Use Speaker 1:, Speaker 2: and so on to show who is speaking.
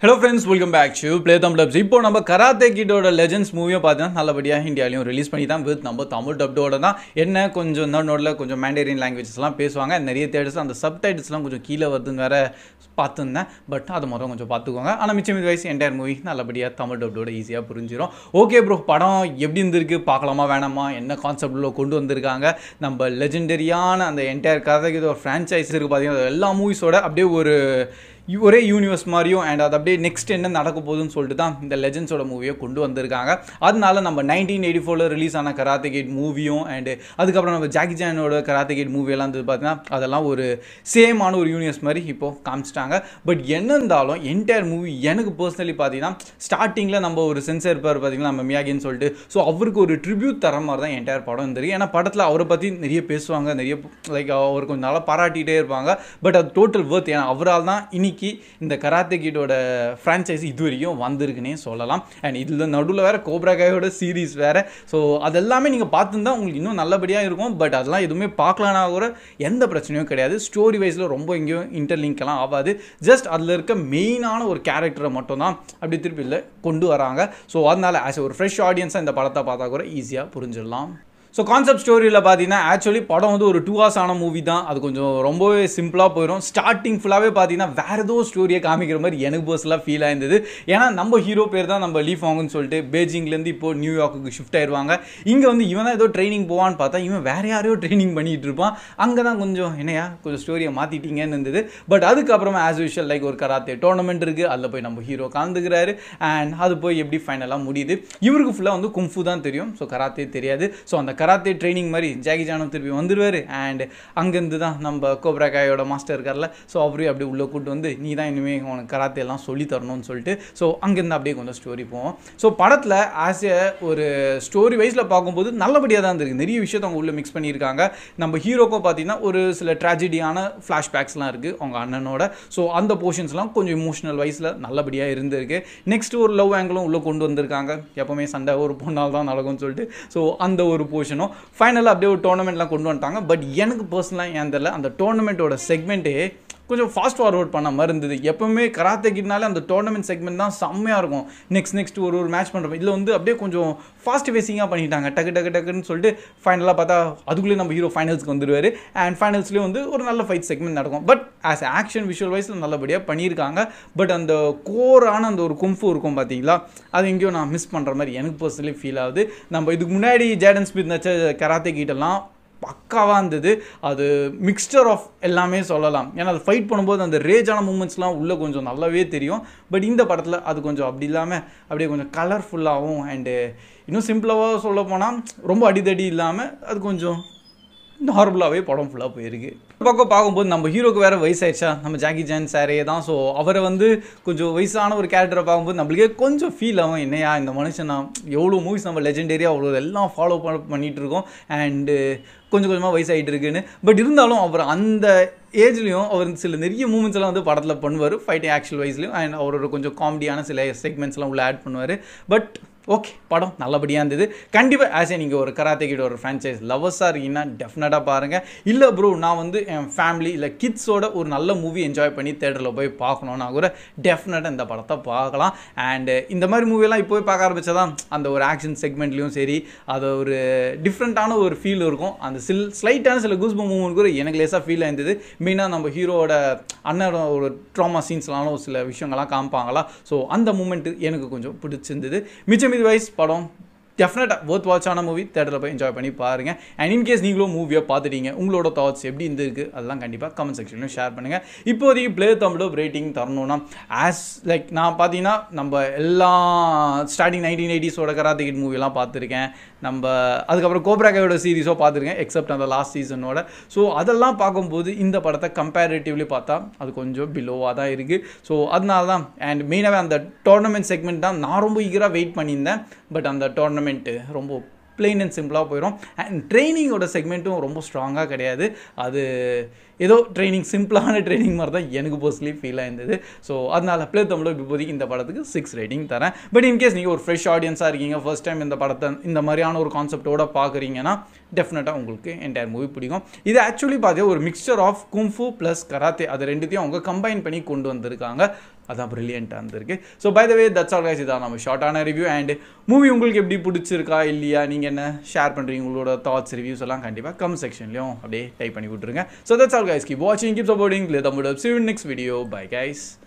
Speaker 1: Hello friends, welcome back to Play Thumb Dubs. இப்போ நம்ம karate கிட்டோட legends மூவியை பார்த்தீங்கன்னா நல்லபடியாக இந்தியாலையும் ரிலீஸ் பண்ணி தான் வித் நம்ம தமிழ் டப்டோட தான் என்ன கொஞ்சம் நோட்டில் கொஞ்சம் மேண்டரின் லாங்குவேஜஸ்லாம் பேசுவாங்க. நிறைய தேட்டர்ஸ் அந்த சப்டைட்டில்ஸ்லாம் கொஞ்சம் கீழே வருதுன்னு வேறு பார்த்துருந்தேன். பட் அது மொத்தம் கொஞ்சம் பார்த்துக்கோங்க. ஆனால் மிச்சம் இது வயசு என்டையர் மூவி நல்லபடியாக தமிழ் டப்டோட ஈஸியாக புரிஞ்சிடும். ஓகே ப்ரோ, படம் எப்படி இருந்திருக்கு, பார்க்கலாமா வேணாமா, என்ன கான்செப்டில் கொண்டு வந்திருக்காங்க, நம்ம லெஜெண்டரியான அந்த என்டையர் கராத்தே ஒரு ஃப்ரான்ச்சைஸ் இருக்குது பார்த்தீங்கன்னா எல்லா மூவிஸோட அப்படியே ஒரே யூனிவர்ஸ் மாதிரியும் அண்ட் அது அப்படியே நெக்ஸ்ட் என்ன நடக்க போகுதுன்னு சொல்லிட்டு தான் இந்த லெஜெண்ட்ஸோட மூவியை கொண்டு வந்திருக்காங்க. அதனால நம்ம 1984 ரிலீஸ் ஆன கராத்தே கிட் மூவியும் அண்டு அதுக்கப்புறம் நம்ம ஜாக்கி சானோட கராத்தே கிட் மூவியெல்லாம் வந்து பார்த்தீங்கன்னா அதெல்லாம் ஒரு சேமான ஒரு யூனிவர்ஸ் மாதிரி இப்போது காமிச்சிட்டாங்க. பட் என்ன இருந்தாலும் என்டையர் மூவி எனக்கு பர்சனலி பார்த்தீங்கன்னா ஸ்டார்டிங்கில் நம்ம ஒரு சென்சர் இருப்பார் பார்த்தீங்கன்னா நம்ம மியாகின்னு சொல்லிட்டு, ஸோ அவருக்கு ஒரு ட்ரிபியூட் தர மாதிரி தான் என்டையர் படம் இருந்திருக்கு. ஏன்னா படத்தில் அவரை பற்றி நிறைய பேசுவாங்க, நிறைய லைக் அவர் கொஞ்சம் நல்லா பாராட்டிகிட்டே இருப்பாங்க. பட் அது டோட்டல் ஒர்த், ஏன்னா அவரால் தான் இன்னைக்கு இந்த கராத்தே கிட்டோட ஃப்ரான்ச்சைஸ் இது வரைக்கும் வந்திருக்குன்னே சொல்லலாம். அண்ட் இதில் நடுவில் வேறு கோப்ரா காயோட சீரீஸ் வேறு. ஸோ அதெல்லாமே நீங்கள் பார்த்துருந்தா உங்களுக்கு இன்னும் நல்லபடியாக இருக்கும். பட் அதெல்லாம் எதுவுமே பார்க்கலனா கூட எந்த பிரச்சனையும் கிடையாது. ஸ்டோரி வைஸில் ரொம்ப எங்கேயும் இன்டர்லிங்க்லாம் ஆகாது. ஜஸ்ட் அதில் இருக்க மெயினான ஒரு கேரக்டரை மட்டும் தான் அப்படி திருப்பி இல்லை கொண்டு வராங்க. ஸோ அதனால் ஆஸ் ஒரு ஃப்ரெஷ் ஆடியன்ஸாக இந்த படத்தை பார்த்தா கூட ஈஸியாக புரிஞ்சிடலாம். ஸோ கான்செப்ட் ஸ்டோரியில் பார்த்தீங்கன்னா ஆக்சுவலி படம் வந்து ஒரு 2 hours ஆன மூவி தான். அது கொஞ்சம் ரொம்பவே சிம்பிளாக போயிடும். ஸ்டார்டிங் ஃபுல்லாகவே பார்த்தீங்கன்னா வேறு ஏதோ ஸ்டோரியை காமிக்கிற மாதிரி எனக்கு பர்சனலாக ஃபீல் ஆயிருந்தது. ஏன்னா நம்ம ஹீரோ பேர் தான் நம்ம லீ ஃபாங்குன்னு சொல்லிட்டு பெய்ஜிங்லேருந்து இப்போது நியூயார்க்குக்கு ஷிஃப்ட் ஆயிடுவாங்க. இங்கே வந்து இவன் தான் ஏதோ ட்ரைனிங் போவான்னு பார்த்தா இவன் வேறு யாரையோ ட்ரைனிங் பண்ணிகிட்டு இருப்பான். அங்கே தான் கொஞ்சம் என்னையா கொஞ்சம் ஸ்டோரியை மாற்றிட்டீங்கன்னு இருந்தது. பட் அதுக்கப்புறமா ஆஸ் யூஷுவல் லைக் ஒரு கராத்தே டோர்னமெண்ட் இருக்குது, அதில் போய் நம்ம ஹீரோ கலந்துக்கிறாரு. அண்ட் அது போய் எப்படி ஃபைனலாக முடியுது. இவருக்கு ஃபுல்லாக வந்து கும்ஃபு தான் தெரியும், ஸோ கராத்தே தெரியாது. ஸோ அந்த கராத்தே ட்ரைனிங் மாதிரி ஜாக்கி சானும் திருப்பி வந்துடுவார். அண்ட் அங்கேருந்து தான் நம்ம கோப்ரா காயோட மாஸ்டர் இருக்கார்ல, ஸோ அவரையும் அப்படியே உள்ளே கூப்பிட்டு வந்து நீ தான் இனிமேல் உனக்கு கராத்தே எல்லாம் சொல்லி தரணும்னு சொல்லிட்டு ஸோ அங்கேருந்து அப்படியே கொஞ்சம் ஸ்டோரி போவோம். ஸோ படத்தில் ஆஸ் எ ஒரு ஸ்டோரி வைஸில் பார்க்கும்போது நல்லபடியாக தான் இருந்திருக்கு. நிறைய விஷயத்தை அவங்க உள்ளே மிக்ஸ் பண்ணியிருக்காங்க. நம்ம ஹீரோக்கும் பார்த்தீங்கன்னா ஒரு சில ட்ராஜடியான ஃப்ளாஷ்பேக்ஸ்லாம் இருக்குது அவங்க அண்ணனோட. ஸோ அந்த போர்ஷன்ஸ்லாம் கொஞ்சம் இமோஷனல் வைஸில் நல்லபடியாக இருந்திருக்கு. நெக்ஸ்ட் ஒரு லவ் ஆங்கிளும் உள்ளே கொண்டு வந்திருக்காங்க. எப்போவுமே சண்டை ஒரு பொண்ணால் தான் நடக்கும்னு சொல்லிட்டு ஸோ அந்த ஒரு போர்ஷனும் ஃபைனலாக அப்படியே ஒரு டோர்னமெண்ட்லாம் கொண்டு வந்துட்டாங்க. பட் எனக்கு பர்சனலாக ஏன் தெரியல அந்த டோர்னமெண்ட்டோட செக்மெண்ட்டே கொஞ்சம் ஃபாஸ்ட் ஃபார்வர்ட் பண்ண மாதிரி இருந்தது. எப்போவுமே கராத்தே கிட்னாலே அந்த டோர்னமெண்ட் செக்மெண்ட் தான் செம்மையாக இருக்கும். நெக்ஸ்ட் ஒரு மேட்ச் பண்ணுறோம். இதில் வந்து அப்படியே கொஞ்சம் ஃபாஸ்ட் பேசிங்காக பண்ணிட்டாங்க. டக்குன்னு சொல்லிட்டு ஃபைனலாக பார்த்தா அதுக்குள்ளேயே நம்ம ஹீரோ ஃபைனல்ஸ்க்கு வந்துடுவார். அண்ட் ஃபைனல்ஸ்லேயும் வந்து ஒரு நல்ல ஃபைட் செக்மெண்ட் நடக்கும். பட் ஆஸ் ஆக்ஷன் விஷுவல் வைஸில் நல்லபடியாக பண்ணியிருக்காங்க. பட் அந்த கோரான அந்த ஒரு கும்ஃபு இருக்கும் பார்த்தீங்களா, அது எங்கேயோ நான் மிஸ் பண்ணுற மாதிரி எனக்கு பர்சனலி ஃபீல் ஆகுது. நம்ம இதுக்கு முன்னாடி ஜேடன் ஸ்மித் நச்ச கராத்தே கிட்டெல்லாம் பக்காவாக இருந்தது. அது மிக்ஸ்டர் ஆஃப் எல்லாமே சொல்லலாம். ஏன்னா அது ஃபைட் பண்ணும்போது அந்த ரேஜான மூமெண்ட்ஸ்லாம் உள்ளே கொஞ்சம் நல்லாவே தெரியும். பட் இந்த படத்தில் அது கொஞ்சம் அப்படி இல்லாமல் அப்படியே கொஞ்சம் கலர்ஃபுல்லாகவும் அண்டு இன்னும் சிம்பிளாக சொல்ல போனால் ரொம்ப அடிதடி இல்லாமல் அது கொஞ்சம் நார்மலாகவே படம் ஃபுல்லாக போயிருக்கு. பக்கம் பார்க்கும்போது நம்ம ஹீரோக்கு வேறு வயசாயிடுச்சா, நம்ம ஜாக்கி சான் சாரே தான். ஸோ அவரை வந்து கொஞ்சம் வயசான ஒரு கேரக்டரை பார்க்கும்போது நம்மளுக்கே கொஞ்சம் ஃபீல் ஆகும். என்னையா இந்த மனுஷன் நான் எவ்வளோ மூவிஸ் நம்ம லெஜெண்டரியாக அவ்வளோ எல்லாம் ஃபாலோ பண்ணிகிட்டு இருக்கோம் அண்டு கொஞ்சம் கொஞ்சமாக வயசாகிட்டு இருக்குன்னு. பட் இருந்தாலும் அவர் அந்த ஏஜ்லேயும் அவர் சில நிறைய மூமெண்ட்ஸ் எல்லாம் வந்து படத்தில் பண்ணுவார். ஃபைட்டிங் ஆக்ஷன் வைஸ்லையும் அண்ட் அவரோட கொஞ்சம் காமெடியான சில செக்மெண்ட்ஸ்லாம் உள்ள ஆட் பண்ணுவார். பட் ஓகே, படம் நல்லபடியாக இருந்தது. கண்டிப்பாக ஆஸ் நீங்கள் ஒரு கராத்தே கிட்ட ஒரு ஃப்ரான்ச்சைஸ் லவர்ஸாக இருக்கீங்கன்னா டெஃபினட்டாக பாருங்கள். இல்லை ப்ரோ நான் வந்து என் ஃபேமிலி இல்லை கிட்ஸோட ஒரு நல்ல மூவி என்ஜாய் பண்ணி தேட்டரில் போய் பார்க்கணுன்னா கூட டெஃபினட்டாக இந்த படத்தை பார்க்கலாம். அண்டு இந்த மாதிரி மூவியெல்லாம் இப்போ போய் பார்க்க ஆரம்பித்தா தான் அந்த ஒரு ஆக்ஷன் செக்மெண்ட்லேயும் சரி அது ஒரு டிஃப்ரெண்ட்டான ஒரு ஃபீல் இருக்கும். அந்த ஸ்லைட்டான சில கூஸ் மூமெண்ட் கூட எனக்கு லேசாக ஃபீல் ஆயிருந்தது. மெயினாக நம்ம ஹீரோட அண்ணனோட ஒரு ட்ராமா சீன்ஸ்லாம் ஒரு சில விஷயங்கள்லாம் காமிப்பாங்களா, ஸோ அந்த மூமெண்ட்டு எனக்கு கொஞ்சம் பிடிச்சிருந்தது. மிச்சம் இது வைஸ் படம் டெஃபினட்டாக ஒர்த் வாட்சான மூவி, தேட்டரில் போய் என்ஜாய் பண்ணி பாருங்கள். அண்ட் இன்கேஸ் நீங்களும் மூவியாக பார்த்துட்டீங்க உங்களோட தாட்ஸ் எப்படி இருந்திருக்கு அதெல்லாம் கண்டிப்பாக கமெண்ட் செக்ஷன்லையும் ஷேர் பண்ணுங்கள். இப்போதைக்கு ப்ளே தமிழ் ரேட்டிங் தரணும்னா ஆஸ் லைக் நான் பார்த்தீங்கன்னா நம்ம எல்லா ஸ்டார்டிங் 1980s கராத்தே கிட் மூவிலாம் பார்த்துருக்கேன். நம்ம அதுக்கப்புறம் கோப்ரா காயோட சீரீஸோ பார்த்துருக்கேன் எக்ஸப்ட் அந்த லாஸ்ட் சீசனோட. ஸோ அதெல்லாம் பார்க்கும்போது இந்த படத்தை கம்பேரிட்டிவ்லி பார்த்தா அது கொஞ்சம் பிலோவாக தான் இருக்குது. ஸோ அதனால தான் அண்ட் மெயினாகவே அந்த டோர்னமெண்ட் செக்மெண்ட் தான் நான் ரொம்ப ஈகராக வெயிட் பண்ணியிருந்தேன். பட் அந்த டோர்னமெண்ட்டு ரொம்ப பிளெயின் அண்ட் சிம்பிளாக போயிடும். அண்ட் ட்ரைனிங்கோட செக்மெண்ட்டும் ரொம்ப ஸ்ட்ராங்காக கிடையாது. அது ஏதோ ட்ரைனிங் சிம்பிளான ட்ரைனிங் மாதிரி தான் எனக்கு பர்சனலி ஃபீல் ஆயிருந்தது. ஸோ அதனால் ப்ளே தமிழ் இப்போதைக்கு இந்த படத்துக்கு 6 ரேட்டிங் தரேன். பட் இன்கேஸ் நீங்கள் ஒரு ஃப்ரெஷ் ஆடியன்ஸாக இருக்கீங்க, ஃபர்ஸ்ட் டைம் இந்த படத்தை இந்த மாதிரியான ஒரு கான்செப்டோட பார்க்குறீங்கன்னா டெஃபினட்டாக உங்களுக்கு என்டையர் மூவி பிடிக்கும். இது ஆக்சுவலி பார்த்தீங்கன்னா ஒரு mixture of kung fu plus karate, அது ரெண்டுத்தையும் அவங்க கம்பைன் பண்ணி கொண்டு வந்திருக்காங்க. அதான் ப்ரில்லியண்ட்டாக இருந்திருக்கு. So by the way that's all guys, இதான் நம்ம ஷார்ட்டான ரிவ்யூ. அண்ட் மூவி உங்களுக்கு எப்படி பிடிச்சிருக்கா இல்லையா, நீங்கள் என்ன ஷேர் பண்ணுறீங்க, உங்களோட தாட்ஸ் ரிவ்யூஸ் எல்லாம் கண்டிப்பாக கமெண்ட் செக்ஷன்லையும் அப்படியே டைப் பண்ணி விட்டுருங்க. So that's all guys, keep வாட்சிங், keep supporting Play Tamil Dub. See you in next video. Bye guys.